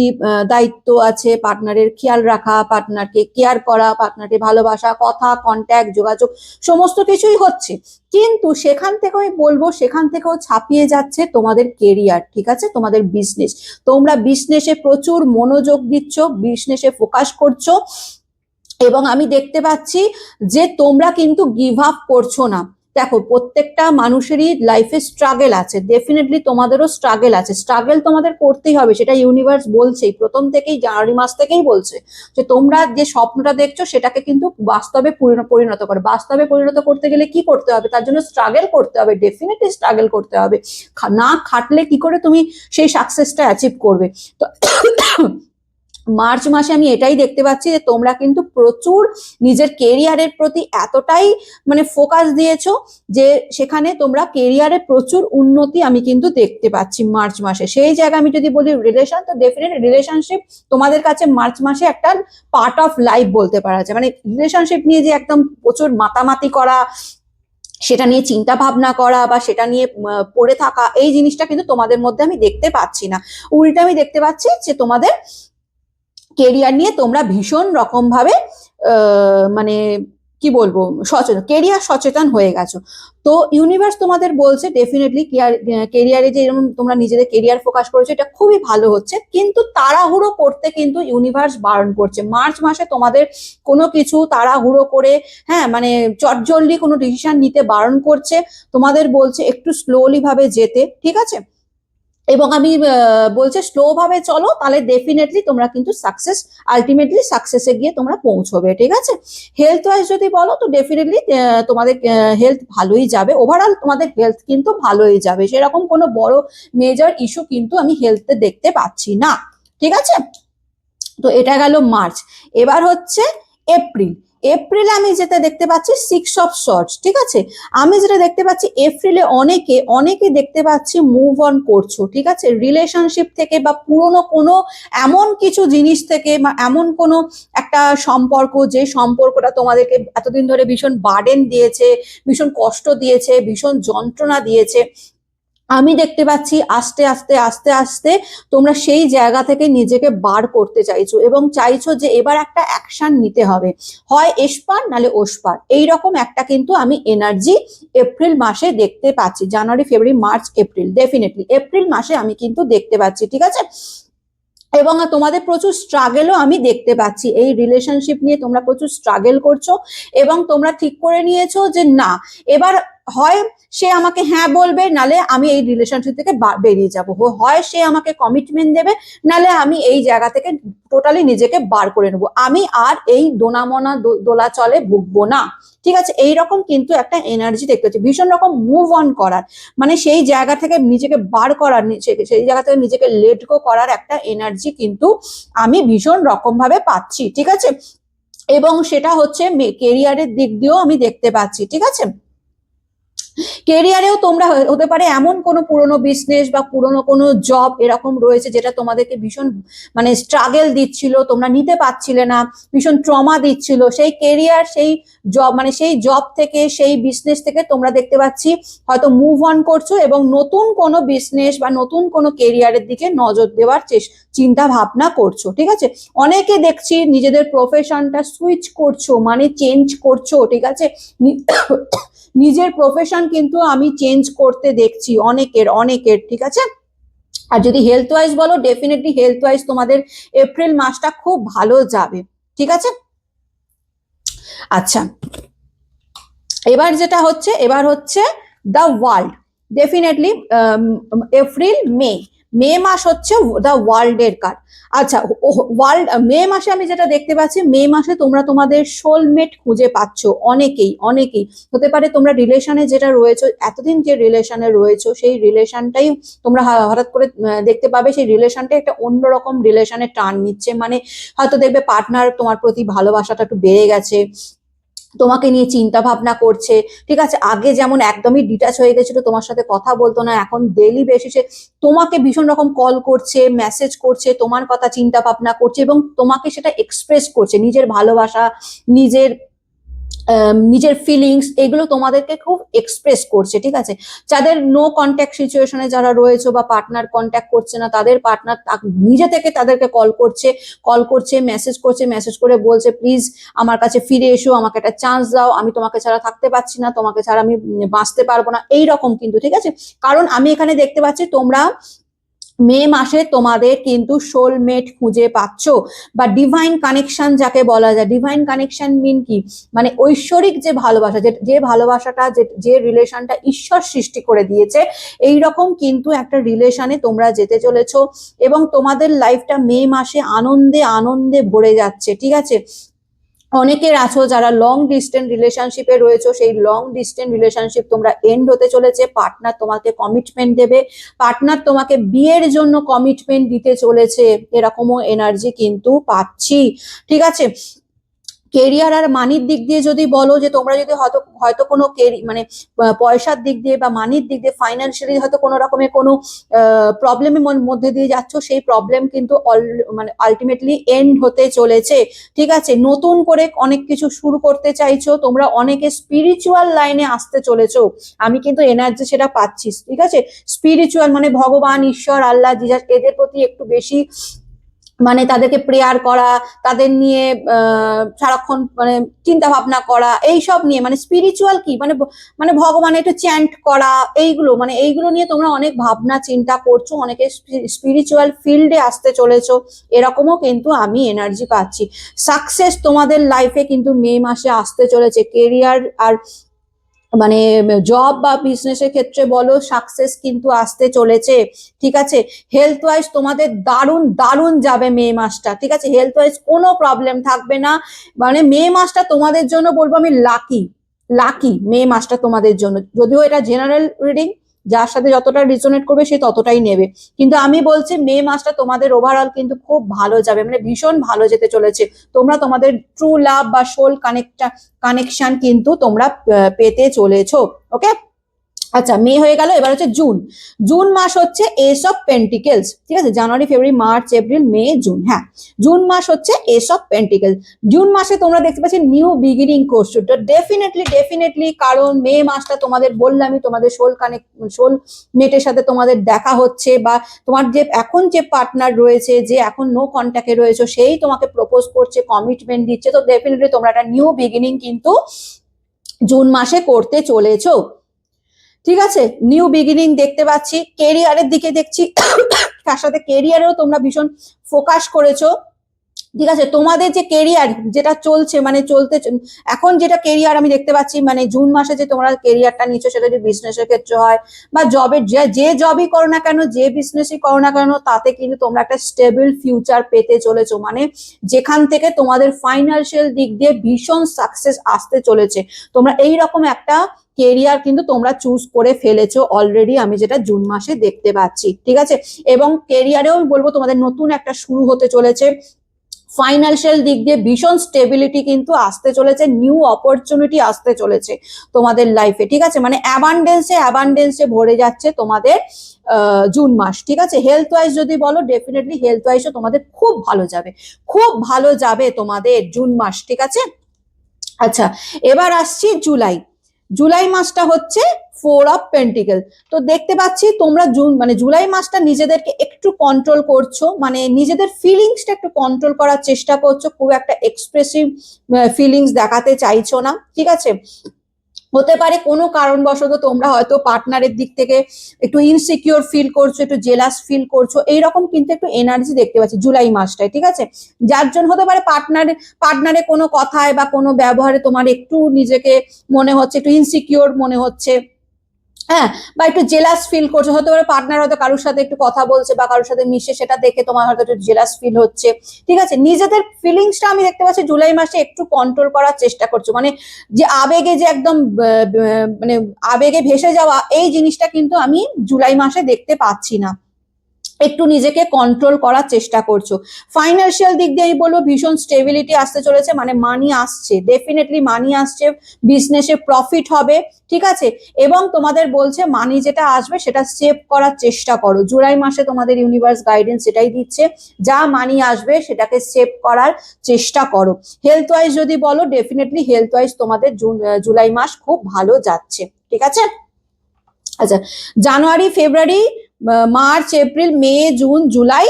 দায়িত্ব আছে, পার্টনারের খেয়াল রাখা, পার্টনারকে কেয়ার করা, পার্টনারকে ভালোবাসা, কথা, কন্ট্যাক্ট, যোগাযোগ, সমস্ত কিছুই হচ্ছে। কিন্তু সেখান থেকে আমি বলবো, সেখান থেকেও ছাপিয়ে যাচ্ছে তোমাদের কেরিয়ার, ঠিক আছে, তোমাদের বিজনেস। তোমরা বিজনেসে প্রচুর মনোযোগ দিচ্ছ, বিজনেসে ফোকাস করছো, এবং আমি দেখতে পাচ্ছি যে তোমরা কিন্তু গিভ আপ করছো না। দেখো, প্রত্যেকটা মানুষেরই লাইফে স্ট্রাগল আছে, ডেফিনেটলি তোমাদেরও স্ট্রাগল আছে, স্ট্রাগল তোমাদের করতেই হবে, সেটা ইউনিভার্স বলছেই প্রথম থেকেই, জানুয়ারি মাস থেকেই বলছে যে তোমরা যে স্বপ্নটা দেখছো সেটাকে কিন্তু বাস্তবে পরিণত করো। বাস্তবে পরিণত করতে গেলে কি করতে হবে, তার জন্য স্ট্রাগল করতে হবে, ডেফিনেটলি স্ট্রাগল করতে হবে। না খাটলে কি করে তুমি সেই সাকসেসটা অ্যাচিভ করবে। তো মার্চ মাসে আমি এটাই দেখতে পাচ্ছি যে তোমরা কিন্তু প্রচুর নিজের কেরিয়ারের প্রতি এতটাই মানে ফোকাস দিয়েছো যে সেখানে তোমরা কেরিয়ারে প্রচুর উন্নতি আমি কিন্তু দেখতে পাচ্ছি মার্চ মাসে। সেই জায়গায় আমি যদি বলি রিলেশন, তো ডেফিনেট রিলেশনশিপ তোমাদের কাছে মার্চ মাসে একটা পার্ট অফ লাইফ বলতে পারা যায়। মানে রিলেশনশিপ নিয়ে যে একদম প্রচুর মাতামাতি করা, সেটা নিয়ে চিন্তা ভাবনা করা বা সেটা নিয়ে পড়ে থাকা, এই জিনিসটা কিন্তু তোমাদের মধ্যে আমি দেখতে পাচ্ছি না। উল্টা আমি দেখতে পাচ্ছি যে তোমাদের কেরিয়ার নিয়ে তোমরা ভীষণ রকম ভাবে মানে কি বলবো সচেতন, কেরিয়ার সচেতন হয়ে গেছো। তো ইউনিভার্স তোমাদের বলছে ডেফিনেটলি কেরিয়ারে যে এরকম তোমরা নিজেদের কেরিয়ার ফোকাস করেছো এটা খুবই ভালো হচ্ছে, কিন্তু তাড়াহুড়ো করতে কিন্তু ইউনিভার্স বারণ করছে। মার্চ মাসে তোমাদের কোনো কিছু তাড়াহুড়ো করে হ্যাঁ মানে চটজলদি কোনো ডিসিশন নিতে বারণ করছে, তোমাদের বলছে একটু স্লোলি ভাবে যেতে, ঠিক আছে? এবং আমি বলছে স্লো ভাবে চলো, তাহলে ডেফিনেটলি তোমরা কিন্তু সাকসেস, আলটিমেটলি সাকসেসে গিয়ে তোমরা পৌঁছবে, ঠিক আছে? হেলথ ওয়াইজ যদি বলো তো ডেফিনেটলি তোমাদের হেলথ ভালোই যাবে, ওভারঅল তোমাদের হেলথ কিন্তু ভালোই যাবে, সেরকম কোনো বড় মেজর ইস্যু কিন্তু আমি হেলথে দেখতে পাচ্ছি না, ঠিক আছে? তো এটা গেল মার্চ। এবার হচ্ছে এপ্রিল। এপ্রিলে আমি যেটা দেখতে পাচ্ছি 6 অফ সর্টস, ঠিক আছে? আমি যেটা দেখতে পাচ্ছি এপ্রিলে অনেকে অনেকে দেখতে পাচ্ছি মুভ অন করছো, ঠিক আছে? রিলেশনশিপ থেকে বা পুরনো কোনো এমন কিছু জিনিস থেকে বা এমন কোনো একটা সম্পর্ক, যে সম্পর্কটা তোমাদেরকে এতদিন ধরে ভীষণ বার্ডেন দিয়েছে, ভীষণ কষ্ট দিয়েছে, ভীষণ যন্ত্রণা দিয়েছে, আমি দেখতে পাচ্ছি আস্তে আস্তে আস্তে আস্তে তোমরা সেই জায়গা থেকে নিজেকে বার করতে চাইছো এবং চাইছো যে এবার একটা অ্যাকশন নিতে হবে, হয় এসপার নালে ওসপার, এইরকম একটা কিন্তু আমি এনার্জি এপ্রিল মাসে দেখতে পাচ্ছি। জানুয়ারি, ফেব্রুয়ারি, মার্চ, এপ্রিল, ডেফিনেটলি এপ্রিল মাসে আমি কিন্তু দেখতে পাচ্ছি, ঠিক আছে? এবং তোমাদের প্রচুর স্ট্রাগেলও আমি দেখতে পাচ্ছি, এই রিলেশনশিপ নিয়ে তোমরা প্রচুর স্ট্রাগল করছো এবং তোমরা ঠিক করে নিয়েছো যে না, এবার হয় সে আমাকে হ্যাঁ বলবে, নালে আমি এই রিলেশনশিপ থেকে বেরিয়ে যাব, হয় সে আমাকে কমিটমেন্ট দেবে, নালে আমি এই জায়গা থেকে টোটালি নিজেকে বার করে নেবো, আমি আর এই দোনামনা দোলাচলে ভুগবো না, ঠিক আছে? এইরকম কিন্তু একটা এনার্জি দেখতে পাচ্ছি, ভীষণ রকম মুভ অন করার, মানে সেই জায়গা থেকে নিজেকে বার করার, সেই জায়গা থেকে নিজেকে লেট গো করার একটা এনার্জি কিন্তু আমি ভীষণ রকম ভাবে পাচ্ছি, ঠিক আছে? এবং সেটা হচ্ছে কেরিয়ারের দিক দিয়েও আমি দেখতে পাচ্ছি, ঠিক আছে? কেরিয়ারেও তোমরা হতে পারে এমন কোনো পুরনো বিজনেস বা পুরনো কোনো জব এরকম রয়েছে যেটা তোমাদেরকে ভীষণ মানে স্ট্রাগল দিচ্ছিল, তোমরা নিতে পারছিলে না, ভীষণ ট্রমা দিচ্ছিল, সেই কেরিয়ার, সেই জব, মানে সেই জব থেকে, সেই বিজনেস থেকে তোমরা দেখতে পাচ্ছি হয়তো মুভ অন করছো এবং নতুন কোনো বিজনেস বা নতুন কোনো কেরিয়ারের দিকে নজর দেওয়ার চিন্তা ভাবনা করছো, ঠিক আছে? অনেকে দেখছি নিজেদের প্রফেশনটা সুইচ করছো, মানে চেঞ্জ করছো, ঠিক আছে? নিজের প্রফেশন কিন্তু আমি চেঞ্জ করতে দেখছি অনেকের অনেকের, ঠিক আছে? আর যদি হেলথ ওয়াইজ বলো, ডেফিনেটলি হেলথ ওয়াইজ তোমাদের এপ্রিল মাসটা খুব ভালো যাবে, ঠিক আছে? আচ্ছা, এবার হচ্ছে the world. Definitely April May, May মাস হচ্ছে দ্য ওয়ার্ল্ড এর কার্ড। আচ্ছা, ওয়ার্ল্ড মে মাসে আমি যেটা দেখতে পাচ্ছি, মে মাসে তোমরা তোমাদের সোলমেট খুঁজে পাচ্ছ, অনেকেই অনেকেই হতে পারে তোমরা রিলেশনে যেটা রয়েছে, এতদিন যে রিলেশনে রয়েছে সেই রিলেশনটাই তোমরা হঠাৎ করে দেখতে পাবে সেই রিলেশনটা একটা অন্যরকম রিলেশনে টার্ন নিচ্ছে, মানে হয়তো দেখবে পার্টনার তোমার প্রতি ভালোবাসাটা একটু বেড়ে গেছে, তোমাকে নিয়ে চিন্তা ভাবনা করছে, ঠিক আছে? আগে যেমন একদমই ডিটাচ হয়ে গেছিল, তোমার সাথে কথা বলতো না, এখন ডেইলি বেসিসে তোমাকে ভীষণ রকম কল করছে, মেসেজ করছে, তোমার কথা চিন্তা ভাবনা করছে এবং তোমাকে সেটা এক্সপ্রেস করছে, নিজের ভালোবাসা, নিজের নিজের ফিলিংস, এগুলো তোমাদেরকে খুব এক্সপ্রেস করছে, ঠিক আছে? যাদের নো কন্ট্যাক্ট সিচুয়েশনে যারা রয়েছে বা পার্টনার কন্ট্যাক্ট করছে না, তাদের পার্টনার নিজে থেকে তাদেরকে কল করছে, মেসেজ করে বলছে প্লিজ আমার কাছে ফিরে এসো, আমাকে একটা চান্স দাও, আমি তোমাকে ছাড়া থাকতে পারছি না, তোমাকে ছাড়া আমি বাঁচতে পারবো না, এইরকম কিন্তু, ঠিক আছে? কারণ আমি এখানে দেখতে পাচ্ছি তোমরা মে মাসে তোমাদের কিন্তু সোলমেট খুঁজে পাচ্ছ বা ডিভাইন কানেকশন যাকে বলা যায়। ডিভাইন কানেকশন মিন কি, মানে ঐশ্বরিক যে ভালোবাসা, যে ভালোবাসাটা, যে রিলেশনটা ঈশ্বর সৃষ্টি করে দিয়েছে, এই রকম কিন্তু একটা রিলেশনে তোমরা যেতে চলেছো এবং তোমাদের লাইফটা মে মাসে আনন্দে আনন্দে ভরে যাচ্ছে, ঠিক আছে? অনেকের আছো যারা লং ডিস্টেন্স রিলেশনশিপে রয়েছে, সেই লং ডিস্টেন্স রিলেশনশিপ তোমরা এন্ড হতে চলেছে। পার্টনার তোমাকে কমিটমেন্ট দেবে, পার্টনার তোমাকে বিয়ের জন্য কমিটমেন্ট দিতে চলেছে, এরকমও এনার্জি কিন্তু পাচ্ছি। ঠিক আছে, কেরিয়ার আর মানির দিক দিয়ে যদি বলো যে তোমরা যদি হয়তো হয়তো কোনো মানে পয়সার দিক দিয়ে বা মানির দিক দিয়ে ফাইন্যান্সিয়ালি হয়তো কোনো রকমের কোনো প্রবলেমের মধ্যে দিয়ে যাচ্ছ, সেই প্রবলেম কিন্তু মানে আলটিমেটলি এন্ড হতে চলেছে। ঠিক আছে, নতুন করে অনেক কিছু শুরু করতে চাইছো, তোমরা অনেকে স্পিরিচুয়াল লাইনে আসতে চলেছো, আমি কিন্তু এনার্জি সেটা পাচ্ছি। ঠিক আছে, স্পিরিচুয়াল মানে ভগবান, ঈশ্বর, আল্লাহ, জিজাস, এদের প্রতি একটু বেশি মানে তাদেরকে প্রেয়ার করা, তাদের নিয়ে সারাক্ষণ মানে চিন্তা ভাবনা করা, এইসব নিয়ে মানে স্পিরিচুয়াল কি মানে মানে ভগবান একটু চ্যান্ট করা, এইগুলো মানে এইগুলো নিয়ে তোমরা অনেক ভাবনা চিন্তা করছো, অনেকে স্পিরিচুয়াল ফিল্ডে আসতে চলেছো, এরকমও কিন্তু আমি এনার্জি পাচ্ছি। সাকসেস তোমাদের লাইফে কিন্তু মে মাসে আসতে চলেছে। কেরিয়ার আর মানে জব বা বিজনেসের ক্ষেত্রে বলো, সাকসেস কিন্তু আসতে চলেছে। ঠিক আছে, হেলথ ওয়াইজ তোমাদের দারুণ দারুণ যাবে মে মাসটা। ঠিক আছে, হেলথ ওয়াইজ কোনো প্রবলেম থাকবে না, মানে মে মাসটা তোমাদের জন্য বলবো আমি লাকি, লাকি মে মাসটা তোমাদের জন্য। যদিও এটা জেনারেল রিডিং, যার সাথে যতটা রিজোনেট করবে সে ততটাই নেবে, কিন্তু আমি বলছি মে মাসটা তোমাদের ওভারঅল কিন্তু খুব ভালো যাবে, মানে ভীষণ ভালো যেতে চলেছে। তোমরা তোমাদের ট্রু লাভ বা সোল কানেকশন কিন্তু তোমরা পেতে চলেছো। ওকে, আচ্ছা মে হয়ে গেল, এবার হচ্ছে জুন। জুন মাস হচ্ছে এস অফ পেন্টিকেলস। ঠিক আছে, জানুয়ারি, ফেব্রুয়ারি, মার্চ, এপ্রিল, মে, জুন। হ্যাঁ, জুন মাস হচ্ছে এস অফ পেন্টিকেলস। জুন মাসে তোমরা দেখতে পাচ্ছি নিউ বিগিনিং করছো, তো ডেফিনেটলি ডেফিনেটলি, কারণ মে মাসটা তোমাদের বললামই তোমাদের সোল মেটের সাথে তোমাদের দেখা হচ্ছে, বা তোমার যে এখন যে পার্টনার রয়েছে, যে এখন নো কন্ট্যাক্টে রয়েছে, সেই তোমাকে প্রপোজ করছে, কমিটমেন্ট দিচ্ছে, তো ডেফিনেটলি তোমরা একটা নিউ বিগিনিং কিন্তু জুন মাসে করতে চলেছো। ঠিক আছে, নিউ বিগিনিং দেখতে পাচ্ছি। কেরিয়ারের দিকে দেখছি তার সাথে কেরিয়ারেও তোমরা ভীষণ ফোকাস করেছো। ঠিক আছে, তোমাদের যে কেরিয়ার যেটা চলছে মানে এখন যেটা কেরিয়ার আমি দেখতে পাচ্ছি, মানে জুন মাসে যে তোমরা কেরিয়ারটা নিচ্ছ, সেটা যদি বিজনেসের ক্ষেত্রে হয় বা জবের, যে জবই করো না কেন, যে বিজনেসই করো না কেন, তাতে কিন্তু তোমরা একটা স্টেবল ফিউচার পেতে চলেছো, মানে যেখান থেকে তোমাদের ফাইন্যান্সিয়াল দিক দিয়ে ভীষণ সাকসেস আসতে চলেছে। তোমরা এইরকম একটা কেরিয়ার কিন্তু তোমরা চুজ করে ফেলেছো অলরেডি, আমি যেটা জুন মাসে দেখতে পাচ্ছি। ঠিক আছে, এবং কেরিয়ারেও বলবো তোমাদের নতুন একটা শুরু হতে চলেছে। ফাইন্যান্সিয়াল দিক দিয়ে ভীষণ স্টেবিলিটি কিন্তু আসতে চলেছে, নিউ অপরচুনিটি আসতে চলেছে তোমাদের লাইফে। ঠিক আছে, মানে অ্যাবান্ডেন্সে ভরে যাচ্ছে তোমাদের জুন মাস। ঠিক আছে, হেলথ ওয়াইজ যদি বলো, ডেফিনেটলি হেলথ ওয়াইজও তোমাদের খুব ভালো যাবে, খুব ভালো যাবে তোমাদের জুন মাস। ঠিক আছে, আচ্ছা এবার আসছি জুলাই। জুলাই মাসটা হচ্ছে ফোর অফ পেন্টিকেল। তো দেখতে পাচ্ছি তোমরা মানে জুলাই মাসটা নিজেদেরকে একটু কন্ট্রোল করছো, মানে নিজেদের ফিলিংসটা একটু কন্ট্রোল করার চেষ্টা করছো, খুব একটা এক্সপ্রেসিভ ফিলিংস দেখাতে চাইছো না। ঠিক আছে, হতে পারে কোনো কারণবশত তোমরা হয়তো পার্টনারের দিক থেকে একটু ইনসিকিউর ফিল করছো, একটু জেলাস ফিল করছো, এইরকম কিন্তু একটু এনার্জি দেখতে পাচ্ছি জুলাই মাসটায়। ঠিক আছে, যার জন্য হতে পারে পার্টনারে কোনো কথায় বা কোনো ব্যবহারে তোমার একটু নিজেকে মনে হচ্ছে একটু ইনসিকিউর মনে হচ্ছে, হ্যাঁ, বা একটু জেলাস ফিল করছো, হতে পারে পার্টনার হয়তো কারোর সাথে একটু কথা বলছে বা কারোর সাথে মিশে, সেটা দেখে তোমার হয়তো একটু জেলাস ফিল হচ্ছে। ঠিক আছে, নিজেদের ফিলিংসটা আমি দেখতে পাচ্ছি জুলাই মাসে একটু কন্ট্রোল করার চেষ্টা করছো, মানে যে আবেগে যে একদম মানে আবেগে ভেসে যাওয়া, এই জিনিসটা কিন্তু আমি জুলাই মাসে দেখতে পাচ্ছি না, একটু নিজেকে কন্ট্রোল করার চেষ্টা করছো। ফাইন্যান্সিয়াল দিক দিয়ে আমি বলবো ভীষণ স্টেবিলিটি আসতে চলেছে, মানে মানি আসছে, ডেফিনেটলি মানি আসছে, বিজনেসে প্রফিট হবে। ঠিক আছে, এবং তোমাদের বলছে মানি যেটা আসবে সেটা সেভ করার চেষ্টা করো। জুলাই মাসে তোমাদের ইউনিভার্স গাইডেন্স সেটাই দিচ্ছে, যা মানি আসবে সেটাকে সেভ করার চেষ্টা করো। হেলথ ওয়াইজ যদি বলো, ডেফিনেটলি হেলথ ওয়াইজ তোমাদের জুলাই মাস খুব ভালো যাচ্ছে। ঠিক আছে, আচ্ছা জানুয়ারি, ফেব্রুয়ারি, মার্চ, এপ্রিল, মে, জুন, জুলাই,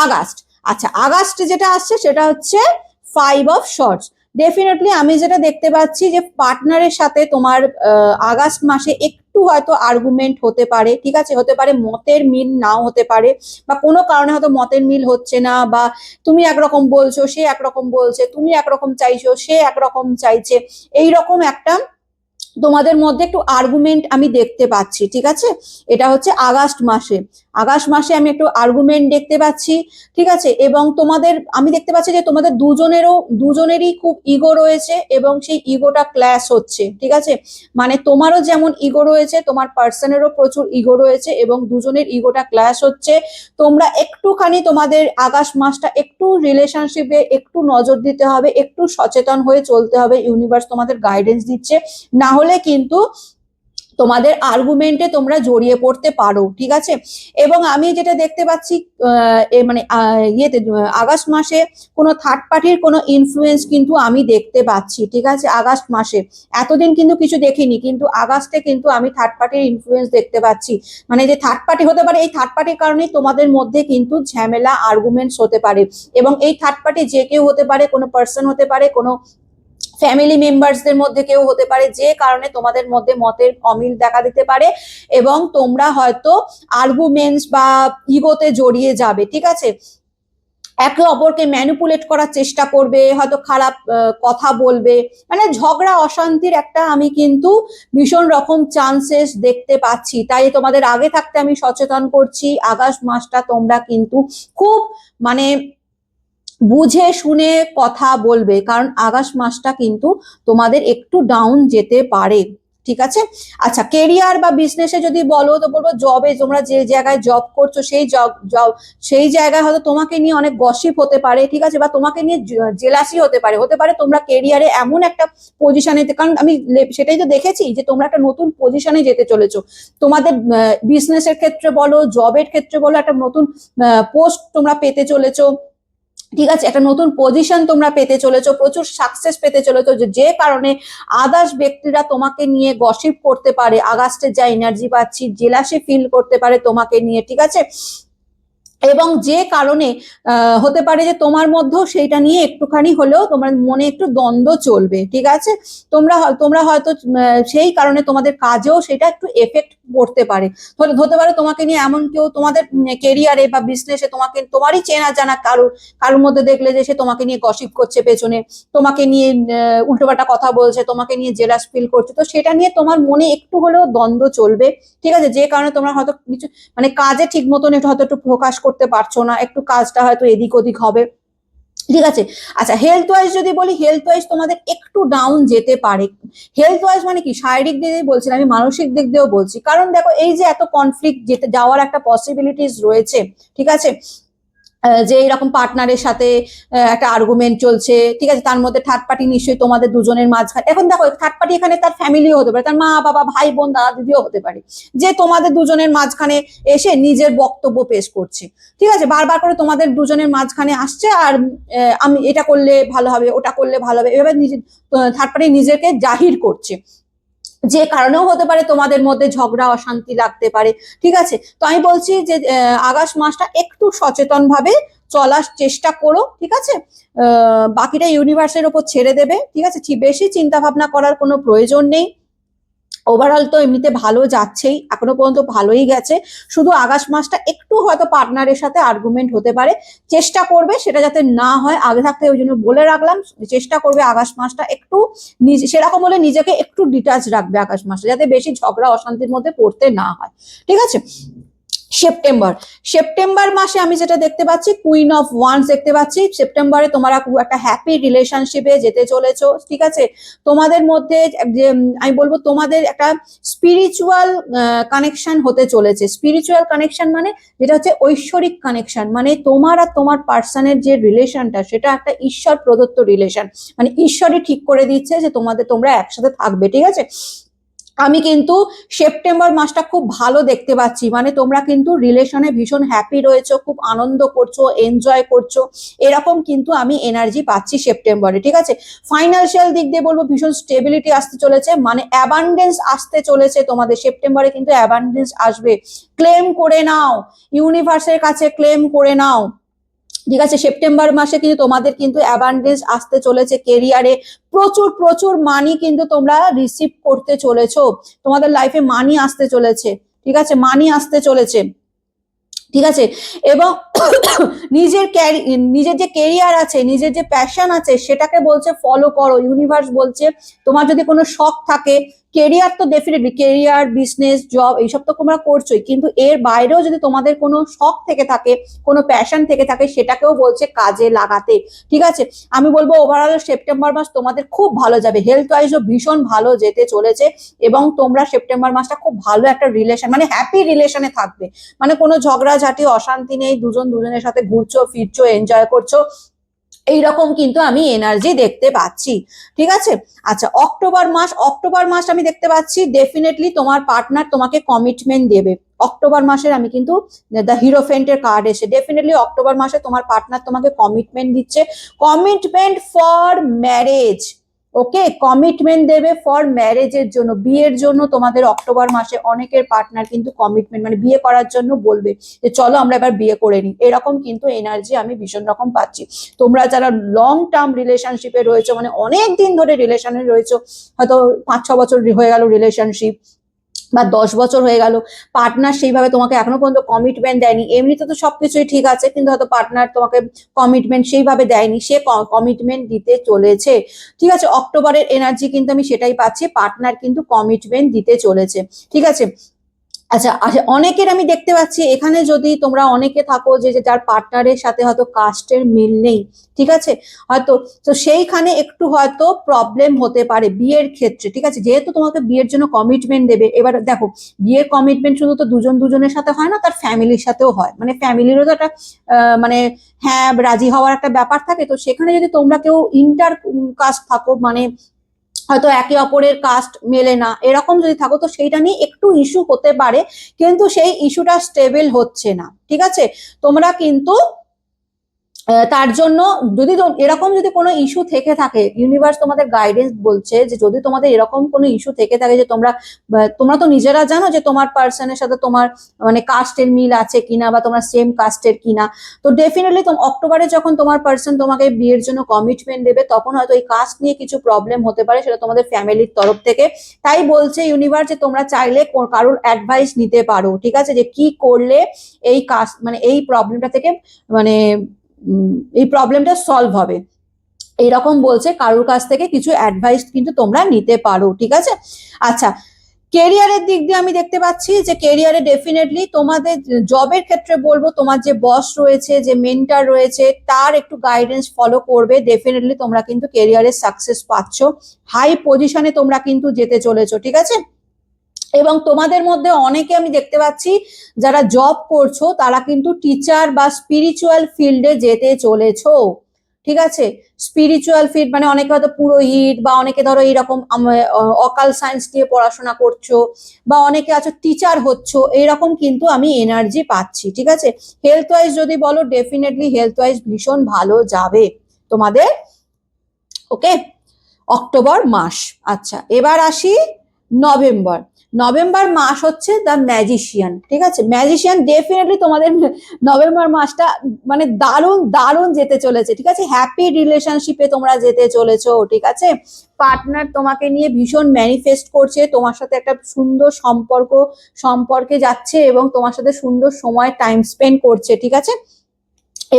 আগস্ট। আচ্ছা আগস্ট যেটা আসছে সেটা হচ্ছে ফাইভ অফ শর্টস। ডেফিনেটলি আমি যেটা দেখতে পাচ্ছি যে পার্টনারের সাথে তোমার আগস্ট মাসে একটু হয়তো আর্গুমেন্ট হতে পারে। ঠিক আছে, হতে পারে মতের মিল নাও হতে পারে, বা কোনো কারণে হয়তো মতের মিল হচ্ছে না, বা তুমি একরকম বলছো সে একরকম বলছে, তুমি একরকম চাইছো সে একরকম চাইছে, এইরকম একটা তোমাদের মধ্যে একটু আর্গুমেন্ট আমি দেখতে পাচ্ছি, ঠিক আছে। এটা হচ্ছে আগস্ট মাসে আমি একটু আর্গুমেন্ট দেখতে পাচ্ছি, ঠিক আছে। এবং তোমাদের আমি দেখতে পাচ্ছি যে তোমাদের দুজনেরই খুব ইগো রয়েছে এবং সেই ইগোটা ক্ল্যাশ হচ্ছে, ঠিক আছে। মানে তোমারও যেমন ইগো রয়েছে, তোমার পার্সনেরও প্রচুর ইগো রয়েছে এবং দুজনের ইগোটা ক্ল্যাশ হচ্ছে। তোমরা একটুখানি তোমাদের আগস্ট মাসটা একটু রিলেশনশিপে একটু নজর দিতে হবে, একটু সচেতন হয়ে চলতে হবে, ইউনিভার্স তোমাদের গাইডেন্স দিচ্ছে। না হলে কিন্তু তোমাদের আর্গুমেন্টে তোমরা জড়িয়ে পড়তে পারো, ঠিক আছে। এবং আমি যেটা দেখতে পাচ্ছি মানে ইয়েতে আগস্ট মাসে কোনো থার্ড পার্টির কোনো ইনফ্লুয়েন্স কিন্তু আমি দেখতে পাচ্ছি, ঠিক আছে। আগস্ট মাসে এতদিন কিন্তু কিছু দেখিনি, কিন্তু আগস্টে কিন্তু আমি থার্ড পার্টির ইনফ্লুয়েন্স দেখতে পাচ্ছি। মানে যে থার্ড পার্টি হতে পারে, এই থার্ড পার্টির কারণেই তোমাদের মধ্যে কিন্তু ঝামেলা আর্গুমেন্টস হতে পারে। এবং এই থার্ড পার্টি যে কেউ হতে পারে, কোনো পার্সন হতে পারে, কোনো ফ্যামিলি মেম্বার্সদের মধ্যে কেউ হতে পারে, যে কারণে তোমাদের মধ্যে মতের অমিল দেখা দিতে পারে এবং তোমরা হয়তো আর্গুমেন্টস বা ইগোতে জড়িয়ে যাবে, ঠিক আছে। একে অপরকে ম্যানিপুলেট করার চেষ্টা করবে, হয়তো খারাপ কথা বলবে, মানে ঝগড়া অশান্তির একটা আমি কিন্তু ভীষণ রকম চান্সেস দেখতে পাচ্ছি। তাই তোমাদের আগে থাকতে আমি সচেতন করছি, আগস্ট মাসটা তোমরা কিন্তু খুব মানে বুঝে শুনে কথা বলবে, কারণ আগস্ট মাসটা কিন্তু তোমাদের একটু ডাউন যেতে পারে, ঠিক আছে। আচ্ছা, কেরিয়ার বা বিজনেসে যদি বলো তো বলবো জবে, তোমরা যে জায়গায় জব করছো সেই জায়গায় হয়তো তোমাকে নিয়ে অনেক গসিপ হতে পারে, ঠিক আছে, বা তোমাকে নিয়ে জেলাসি হতে পারে তোমরা কেরিয়ারে এমন একটা পজিশনে, কারণ আমি সেটাই তো দেখেছি যে তোমরা একটা নতুন পজিশনে যেতে চলেছো। তোমাদের বিজনেসের ক্ষেত্রে বলো, জবের ক্ষেত্রে বলো, একটা নতুন পোস্ট তোমরা পেতে চলেছো, ঠিক আছে। একটা নতুন পজিশন তোমরা পেতে চলেছো, প্রচুর সাকসেস পেতে চলেছো, যে কারণে আদার্স ব্যক্তিরা তোমাকে নিয়ে গসিপ করতে পারে। আগস্টে যা এনার্জি পাচ্ছি, জেলাসি ফিল করতে পারে তোমাকে নিয়ে, ঠিক আছে। এবং যে কারণে হতে পারে যে তোমার মধ্যেও সেইটা নিয়ে একটুখানি হলেও তোমার মনে একটু দ্বন্দ্ব চলবে, ঠিক আছে। তোমরা হয়তো সেই কারণে তোমাদের কাজেও সেটা একটু এফেক্ট পড়তে পারে। হতে পারে তোমাকে নিয়ে এমন কেউ তোমাদের কেরিয়ারে বা বিজনেসে তোমারই চেনা জানা কারোর মধ্যে দেখলে যে সে তোমাকে নিয়ে গসিপ করছে পেছনে, তোমাকে নিয়ে উল্টোপাল্টা কথা বলছে, তোমাকে নিয়ে জেলাস ফিল করছে, তো সেটা নিয়ে তোমার মনে একটু হলেও দ্বন্দ্ব চলবে, ঠিক আছে। যে কারণে তোমরা হয়তো কিছু মানে কাজে ঠিক মতন হয়তো একটু প্রকাশ করতে পারছো না, একটু কাজটা হয়তো এদিক ওদিক হবে, ঠিক আছে। আচ্ছা, হেলথ ওয়াইজ যদি বলি, হেলথ ওয়াইজ তোমাদের একটু ডাউন যেতে পারে। হেলথ ওয়াইজ মানে কি, শারীরিক দিক দিয়ে বলছি, আমি মানসিক দিক দিয়েও বলছি, কারণ দেখো এই যে এত কনফ্লিক্ট যাওয়ার একটা পসিবিলিটিস রয়েছে, ঠিক আছে। যে এরকম পার্টনারের সাথে একটা আর্গুমেন্ট চলছে, ঠিক আছে, তার মধ্যে থার্ড পার্টি নিশ্চয়ই তোমাদের দুজনের মাঝখানে, এখন দেখো থার্ড পার্টি এখানে তার ফ্যামিলিও হতে পারে, তার মা বাবা ভাই বোন দাদা দিদিও হতে পারে, যে তোমাদের দুজনের মাঝখানে এসে নিজের বক্তব্য পেশ করছে, ঠিক আছে। বারবার করে তোমাদের দুজনের মাঝখানে আসছে আর আমি এটা করলে ভালো হবে, ওটা করলে ভালো হবে, এভাবে নিজে থার্ড পার্টি নিজেকে জাহির করছে, যে কারণেও হতে পারে তোমাদের মধ্যে ঝগড়া অশান্তি লাগতে পারে, ঠিক আছে। তো আমি বলছি যে আগস্ট মাসটা একটু সচেতন ভাবে চলার চেষ্টা করো, ঠিক আছে। বাকিটা ইউনিভার্সের ওপর ছেড়ে দেবে, ঠিক আছে। বেশি চিন্তা ভাবনা করার কোনো প্রয়োজন নেই। ওভারঅল তো এমনিতে ভালো যাচ্ছেই, এখনো পর্যন্ত ভালোই গেছে, শুধু আগস্ট মাসটা একটু হয়তো পার্টনারের সাথে আর্গুমেন্ট হতে পারে, চেষ্টা করবে সেটা যাতে না হয় আগে থাকতে, ওই জন্য বলে রাখলাম, চেষ্টা করবে আগস্ট মাসটা একটু সেরকম হলে নিজেকে একটু ডিটাচ রাখবে আগস্ট মাসে, যাতে বেশি ঝগড়া অশান্তির মধ্যে পড়তে না হয়, ঠিক আছে। সেপ্টেম্বর মাসে আমি যেটা দেখতে পাচ্ছি, কুইন অফ ওয়ান্স দেখতে পাচ্ছি। সেপ্টেম্বরে তোমরা একটা হ্যাপি রিলেশনশিপে যেতে চলেছো, ঠিক আছে। তোমাদের মধ্যে যে আমি বলবো তোমাদের একটা স্পিরিচুয়াল কানেকশন হতে চলেছে। স্পিরিচুয়াল কানেকশন মানে যেটা হচ্ছে ঐশ্বরিক কানেকশন, মানে তোমার আর তোমার পার্সনের যে রিলেশনটা, সেটা একটা ঈশ্বর প্রদত্ত রিলেশন, মানে ঈশ্বরই ঠিক করে দিচ্ছে যে তোমরা একসাথে থাকবে, ঠিক আছে। আমি কিন্তু সেপ্টেম্বর মাসটা খুব ভালো দেখতে পাচ্ছি, মানে তোমরা কিন্তু রিলেশনে ভীষণ হ্যাপি রয়েছো, খুব আনন্দ করছো, এনজয় করছো, এরকম কিন্তু আমি এনার্জি পাচ্ছি সেপ্টেম্বরে, ঠিক আছে। ফাইন্যান্সিয়াল দিক দিয়ে বলবো ভীষণ স্টেবিলিটি আসতে চলেছে, মানে অ্যাবান্ডেন্স আসতে চলেছে তোমাদের সেপ্টেম্বরে, কিন্তু অ্যাবান্ডেন্স আসবে। ক্লেম করে নাও, ইউনিভার্সের কাছে ক্লেম করে নাও, ঠিক আছে। সেপ্টেম্বর মাসে কিন্তু তোমাদের কিন্তু অ্যাবান্ডেন্স আসতে চলেছে, কেরিয়ারে প্রচুর প্রচুর মানি কিন্তু তোমরা রিসিভ করতে চলেছো, তোমাদের লাইফে মানি আসতে চলেছে, ঠিক আছে, মানি আসতে চলেছে, ঠিক আছে। এবং নিজের যে কেরিয়ার আছে, নিজের যে প্যাশন আছে সেটাকে বলছে ফলো করো। ইউনিভার্স বলছে তোমার যদি কোনো শখ থাকে, কেরিয়ার তো ডেফিনেটলি, কেরিয়ার, বিজনেস, জব এইসব তো তোমরা করছোই, কিন্তু এর বাইরেও যদি তোমাদের কোনো শখ থেকে থাকে, কোনো প্যাশন থেকে থাকে, সেটাকেও বলছে কাজে লাগাতে। ঠিক আছে, আমি বলবো ওভারঅল সেপ্টেম্বর মাস তোমাদের খুব ভালো যাবে, হেলথ ওয়াইজও ভীষণ ভালো যেতে চলেছে, এবং তোমরা সেপ্টেম্বর মাসটা খুব ভালো একটা রিলেশন, মানে হ্যাপি রিলেশনে থাকবে, মানে কোনো ঝগড়াঝাটি অশান্তি নেই, দুজন দুজনের সাথে ঘুরছো ফিরছো, এনজয় করছো, এইরকম কিন্তু আমি এনার্জি দেখতে পাচ্ছি। ঠিক আছে, আচ্ছা অক্টোবর মাস আমি দেখতে পাচ্ছি ডেফিনেটলি তোমার পার্টনার তোমাকে কমিটমেন্ট দেবে। অক্টোবর মাসের আমি কিন্তু দ্য হিরোফেন্টের কার্ড এসে, ডেফিনেটলি অক্টোবর মাসে তোমার পার্টনার তোমাকে কমিটমেন্ট দিচ্ছে, commitment for marriage. Okay, commitment দেবে ফর ম্যারেজের জন্য, বিয়ের জন্য তোমাদের অক্টোবর মাসে অনেকের পার্টনার কিন্তু কমিটমেন্ট, মানে বিয়ে করার জন্য বলবে যে চলো আমরা এবার বিয়ে করে নিই, এরকম কিন্তু এনার্জি আমি ভীষণ রকম পাচ্ছি। তোমরা যারা লং টার্ম রিলেশনশিপে রয়েছে, মানে অনেক দিন ধরে রিলেশনে রয়েছে, হয়তো 5-6 বছর হয়ে গেল রিলেশনশিপ, বা 10 বছর হয়ে গেল, পার্টনার সেইভাবে তোমাকে এখনো পর্যন্ত কমিটমেন্ট দেয়নি, এমনিতে তো সবকিছুই ঠিক আছে, কিন্তু হয়তো পার্টনার তোমাকে কমিটমেন্ট সেইভাবে দেয়নি, সে কমিটমেন্ট দিতে চলেছে। ঠিক আছে, অক্টোবরের এনার্জি কিন্তু আমি সেটাই পাচ্ছি, পার্টনার কিন্তু কমিটমেন্ট দিতে চলেছে। ঠিক আছে, আচ্ছা আচ্ছা, অনেকের আমি দেখতে পাচ্ছি এখানে, যদি তোমরা অনেকে থাকো যে যার পার্টনারের সাথে হয়তো কাস্টের মিল নেই, ঠিক আছে, হয়তো তো সেইখানে একটু হয়তো প্রবলেম হতে পারে বিয়ের ক্ষেত্রে। ঠিক আছে, যেহেতু তোমাকে বিয়ের জন্য কমিটমেন্ট দেবে, এবার দেখো বিয়ের কমিটমেন্ট শুধু তো দুজন দুজনের সাথে হয় না, তার ফ্যামিলির সাথেও হয়, মানে ফ্যামিলিরও তো একটা মানে হ্যাঁ রাজি হওয়ার একটা ব্যাপার থাকে, তো সেখানে যদি তোমরা কেউ ইন্টার কাস্ট থাকো, মানে হয়তো একে অপরের কাস্ট মেলে না, এরকম যদি থাকো, তো সেইটা নিয়ে একটু ইস্যু হতে পারে, কিন্তু সেই ইস্যুটা স্টেবল হচ্ছে না। ঠিক আছে, তোমরা কিন্তু তার জন্য যদি এরকম যদি কোনো ইস্যু থেকে থাকে, ইউনিভার্স তোমাদের গাইডেন্স বলছে যে যদি তোমাদের এরকম কোনো ইস্যু থেকে থাকে, যে তোমরা তো নিজেরা জানো যে তোমার পার্সনের সাথে তোমার মানে কাস্টের মিল আছে কিনা, বা তোমরা সেম কাস্টের কিনা, তো ডেফিনেটলি অক্টোবরে যখন তোমার পার্সন তোমাকে বিয়ের জন্য কমিটমেন্ট দেবে, তখন হয়তো এই কাস্ট নিয়ে কিছু প্রবলেম হতে পারে, সেটা তোমাদের ফ্যামিলির তরফ থেকে। তাই বলছে ইউনিভার্স যে তোমরা চাইলে কারোর অ্যাডভাইস নিতে পারো। ঠিক আছে, যে কি করলে এই কাস্ট মানে এই প্রবলেমটা থেকে মানে এই প্রবলেমটা সলভ হবে, এইরকম বলছে, কারোর কাছ থেকে কিছু অ্যাডভাইস কিন্তু তোমরা নিতে পারো। ঠিক আছে, আচ্ছা কেরিয়ারের দিক দিয়ে আমি দেখতে পাচ্ছি যে কেরিয়ারে ডেফিনেটলি তোমাদের জবের ক্ষেত্রে বলবো, তোমার যে বস রয়েছে, যে মেন্টার রয়েছে, তার একটু গাইডেন্স ফলো করবে, ডেফিনেটলি তোমরা কিন্তু কেরিয়ারে সাকসেস পাচ্ছ, হাই পজিশনে তোমরা কিন্তু যেতে চলেছো। ঠিক আছে, এবং তোমাদের মধ্যে অনেকে আমি দেখতে পাচ্ছি যারা জব করছো, তারা কিন্তু টিচার বা স্পিরিচুয়াল ফিল্ডে যেতে চলেছো। ঠিক আছে, স্পিরিচুয়াল ফিল্ড মানে অনেকে হয়তো পুরোহিত, বা অনেকে ধরো এইরকম অকাল সায়েন্স নিয়ে পড়াশোনা করছো, বা অনেকে আছো টিচার হচ্ছো, এইরকম কিন্তু আমি এনার্জি পাচ্ছি। ঠিক আছে, হেলথ ওয়াইজ যদি বলো, ডেফিনেটলি হেলথ ওয়াইজ ভীষণ ভালো যাবে তোমাদের। ওকে, অক্টোবর মাস। আচ্ছা এবার আসি নভেম্বর। নভেম্বর মাস হচ্ছে দ্য ম্যাজিশিয়ান। ঠিক আছে, ম্যাজিশিয়ান ডেফিনেটলি তোমাদের নভেম্বর মাসটা মানে দারুণ দারুণ যেতে চলেছে। ঠিক আছে, হ্যাপি রিলেশনশিপে তোমরা যেতে চলেছো। ঠিক আছে, পার্টনার তোমাকে নিয়ে ভীষণ ম্যানিফেস্ট করছে, তোমার সাথে একটা সুন্দর সম্পর্কে যাচ্ছে, এবং তোমার সাথে সুন্দর সময় টাইম স্পেন্ড করছে। ঠিক আছে,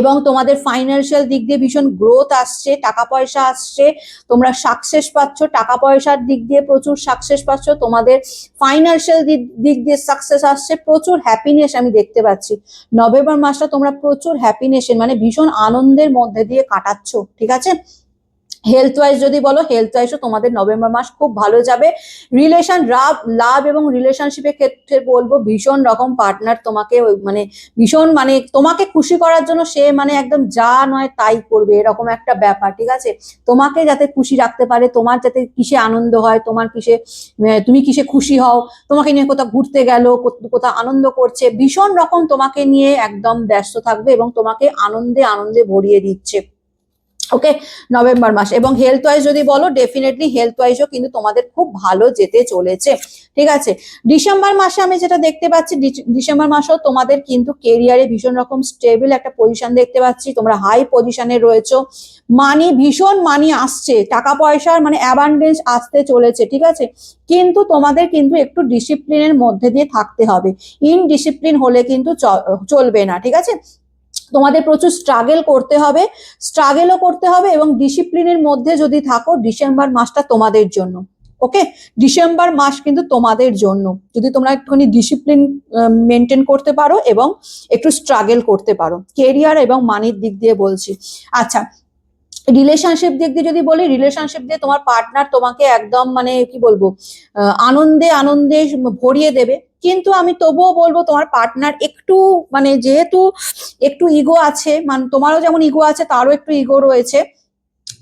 এবং তোমাদের ফাইন্যান্সিয়াল দিক দিয়ে ভীষণ গ্রোথ আসছে, টাকা পয়সা আসছে, তোমরা সাকসেস পাচ্ছ, টাকা পয়সার দিক দিয়ে প্রচুর সাকসেস পাচ্ছ, তোমাদের ফাইন্যান্সিয়াল দিক দিয়ে সাকসেস আসছে, প্রচুর হ্যাপিনেস আমি দেখতে পাচ্ছি। নভেম্বর মাসটা তোমরা প্রচুর হ্যাপিনেসের মানে ভীষণ আনন্দের মধ্যে দিয়ে কাটাচ্ছ। ঠিক আছে, হেলথ ওয়াইজ যদি বলো, হেলথ ওয়াইজও তোমাদের নভেম্বর মাস খুব ভালো যাবে। রিলেশন লাভ এবং রিলেশনশিপের ক্ষেত্রে বলবো ভীষণ রকম পার্টনার তোমাকে মানে ভীষণ মানে তোমাকে খুশি করার জন্য সে মানে একদম যা নয় তাই করবে, এরকম একটা ব্যাপার। ঠিক আছে, তোমাকে যাতে খুশি রাখতে পারে, তোমার যাতে কিসে আনন্দ হয়, তোমার কিসে তুমি কিসে খুশি হও, তোমাকে নিয়ে কোথাও ঘুরতে গেল, কোথাও আনন্দ করছে, ভীষণ রকম তোমাকে নিয়ে একদম ব্যস্ত থাকবে, এবং তোমাকে আনন্দে আনন্দে ভরিয়ে দিচ্ছে। ওকে, নভেম্বর মাস। এবং হেলথ ওয়াইজ যদি বলো, ডেফিনেটলি হেলথ ওয়াইজও কিন্তু তোমাদের খুব ভালো যেতে চলেছে। ঠিক আছে, ডিসেম্বর মাসে আমি যেটা দেখতে পাচ্ছি, ডিসেম্বর মাসেও তোমাদের কিন্তু কেরিয়ারে ভীষণ রকম স্টেবল একটা পজিশন দেখতে পাচ্ছি, তোমরা হাই পজিশনে রয়েছো, ভীষণ মানি আসছে, টাকা পয়সার মানে অ্যাবান্ডেন্স আসতে চলেছে। ঠিক আছে, কিন্তু তোমাদের কিন্তু একটু ডিসিপ্লিনের মধ্যে দিয়ে থাকতে হবে, ইনডিসিপ্লিন হলে কিন্তু চলবে না। ঠিক আছে, তোমাদের প্রচুর স্ট্রাগল করতে হবে, স্ট্রাগলও করতে হবে এবং ডিসিপ্লিনের মধ্যে যদি থাকো, ডিসেম্বর মাসটা তোমাদের জন্য। ওকে, ডিসেম্বর মাস কিন্তু তোমাদের জন্য, যদি তোমরা একটুখানি ডিসিপ্লিন মেনটেন করতে পারো এবং একটু স্ট্রাগল করতে পারো, কেরিয়ার এবং মানির দিক দিয়ে বলছি। আচ্ছা, রিলেশনশিপ দিক দিয়ে যদি বলি, রিলেশনশিপ দিয়ে তোমার পার্টনার তোমাকে একদম মানে কি বলবো, আনন্দে আনন্দে ভরিয়ে দেবে। কিন্তু আমি তবুও বলবো তোমার পার্টনার একটু মানে যেহেতু একটু ইগো আছে, মানে তোমারও যেমন ইগো আছে তারও একটু ইগো রয়েছে,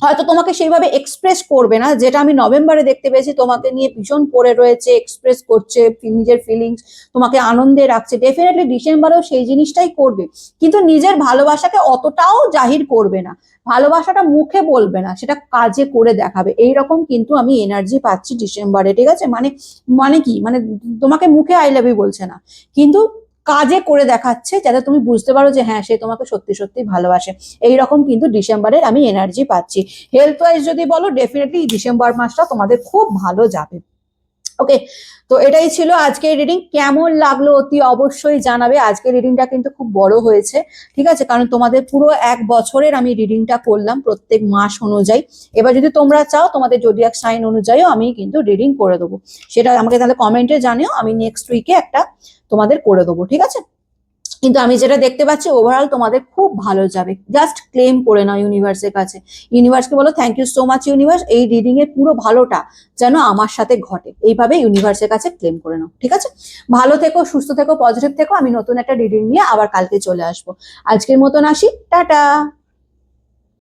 হয়তো তোমাকে সেইভাবে এক্সপ্রেস করবে না, যেটা আমি নভেম্বরে দেখতে পেয়েছি তোমাকে নিয়ে ভীষণ পড়ে রয়েছে, এক্সপ্রেস করছে নিজের ফিলিংস, তোমাকে আনন্দে রাখছে। ডেফিনেটলি ডিসেম্বরেও সেই জিনিসটাই করবে, কিন্তু নিজের ভালোবাসাকে অতটাও জাহির করবে না, ভালোবাসাটা মুখে বলবে না, সেটা কাজে করে দেখাবে। এইরকম কিন্তু আমি এনার্জি পাচ্ছি ডিসেম্বরে, ঠিক আছে? মানে মানে কি, মানে তোমাকে মুখে আই লাভ ইউ বলছে না, কিন্তু কাজে করে দেখাচ্ছে, যাতে তুমি বুঝতে পারো যে হ্যাঁ সে তোমাকে সত্যি সত্যি ভালোবাসে। এইরকম কিন্তু ডিসেম্বরের আমি এনার্জি পাচ্ছি। হেলথ ওয়াইজ যদি বলো, ডেফিনেটলি ডিসেম্বর মাসটা তোমাদের খুব ভালো যাবে। ওকে, তো এটাই ছিল আজকের রিডিং। কেমন লাগলো অতি অবশ্যই জানাবে। আজকের রিডিংটা কিন্তু খুব বড় হয়েছে, ঠিক আছে, কারণ তোমাদের পুরো 1 বছরের আমি রিডিংটা করলাম প্রত্যেক মাস অনুযায়ী। এবার যদি তোমরা চাও তোমাদের জোডিয়াক সাইন অনুযায়ীও আমি কিন্তু রিডিং করে দেবো, সেটা আমাকে তাহলে কমেন্টে জানিও, আমি নেক্সট উইকে একটা তোমাদের করে দেবো, ঠিক আছে? কিন্তু আমি যেটা দেখতে পাচ্ছি ওভারঅল তোমাদের খুব ভালো যাবে। জাস্ট ক্লেম করে নাও ইউনিভার্সের কাছে, ইউনিভার্সকে বলো thank you so much universe, এই রিডিং এর পুরো ভালোটা যেন আমার সাথে ঘটে, এইভাবে ইউনিভার্সের কাছে ক্লেম করে নাও, ঠিক আছে? ভালো থেকো, সুস্থ থেকো, পজিটিভ থেকো। আমি নতুন একটা রিডিং নিয়ে আবার কালকে চলে আসবো। আজকের মতন আসি, টাটা।